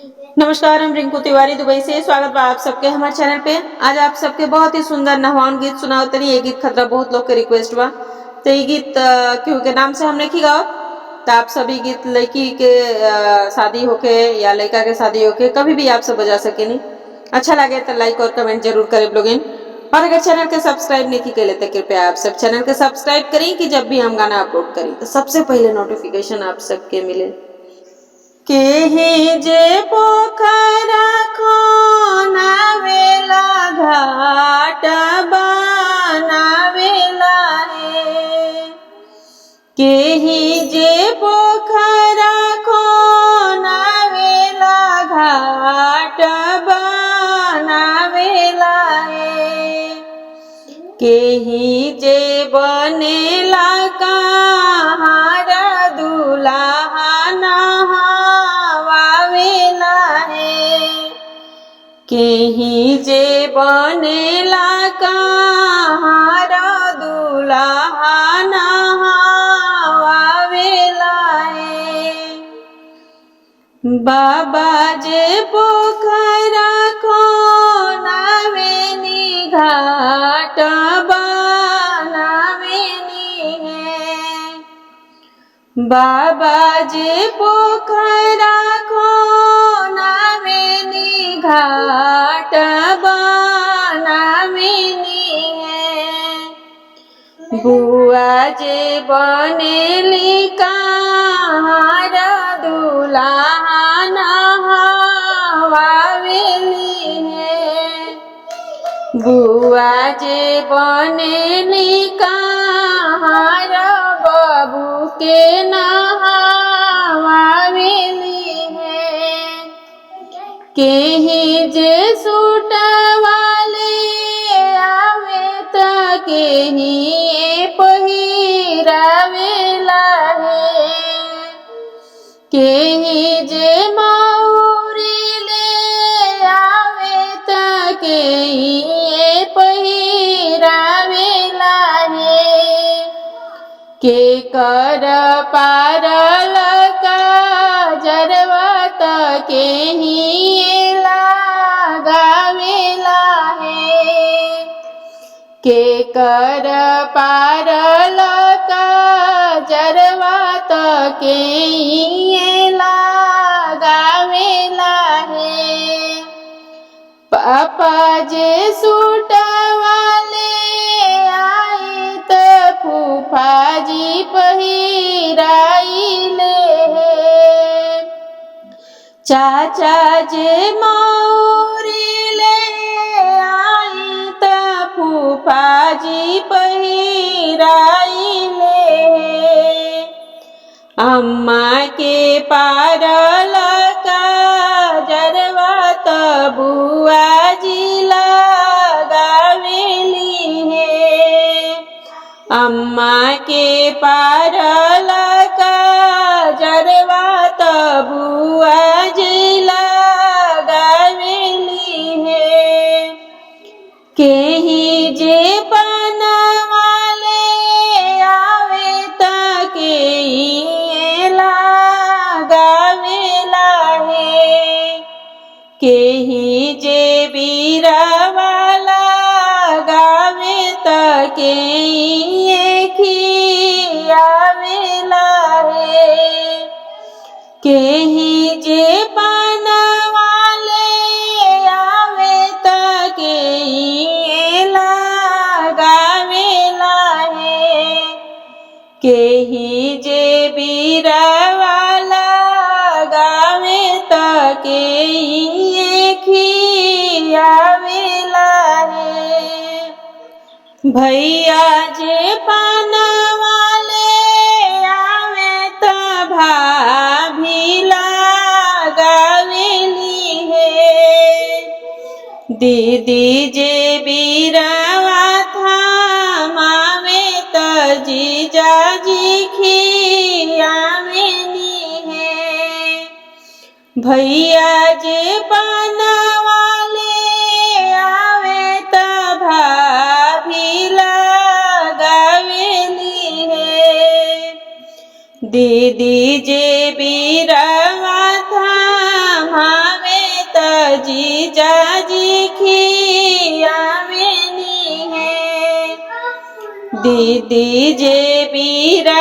नमस्कार, हम रिंकू तिवारी दुबई से स्वागत बा आप सबके हमारे चैनल पे। आज आप सबके बहुत ही सुंदर नहवान गीत सुनाओ तरी। ये गीत खतरा बहुत लोग के रिक्वेस्ट बा, तो ये गीत केहू के नाम से हमने की गाओ। तो आप सभी गीत लड़की के शादी होके या लड़का के शादी होके कभी भी आप सब बजा सकेनी। अच्छा लगे तो लाइक और कमेंट जरूर करें लोगिन। और अगर चैनल के सब्सक्राइब नहीं की तो कृपया आप सब चैनल के सब्सक्राइब करें कि जब भी हम गाना अपलोड करें तो सबसे पहले नोटिफिकेशन आप सबके मिले। केहि जे पोखरा खनावेला घाट बनावेला हे। केहि जे पोखरा खनावेला घाट बनावेला हे। केहि जे बनेला कहार दुल्हा नहावेला हे। केहि जे बनेला कहार दुल्हा नहावेला हे। बाबा जे पोखरा खनावेनी घाट बनावेनी है। बाबा जे पोखरा खनावेनी घाट बनावेनी है। बुआ जे बनेली कहार दुल्हा नहावेली है। बुआ जे बनेली कहार बाबू के नहावेली है। केहि जे सूट वाले आवे त केहि पहिरावेला है। केहि जे मौरी ले आवे त केहि पहिरावेला है। के कर पारल काजरवा त केहि लगावेला है। के कर पारल काजरवा त केहि लगावेला है। पापा जे सूट वाले आई त फूफा जी पहिराइले है। चाचा जे मौरी ले आई त फूफा जी पहिराइले है। अम्मा के पारल काजरवा त बुआ जी लगावेली है। अम्मा के पारल काजरवा त बुआ जी लगावेली है। केहि जे बनवाले आवे त केहि लगावेला है। केहि जे बीरावाला गावे त केहि खियावेला है। केहि जे बनवाले आवे त केहि लगावेला है। केहि जे बीरावाला गावे त केहि खियावेला है। भैया जे बनवाले आवे त भाभी लगावेली है। दीदी जे बीरावा थामावे त जीजाजी खियावेली है। भैया जे बनवाले आवे त भाभी लगावेली है। दीदी जे बीरावा थामावे दीदी जे बीरा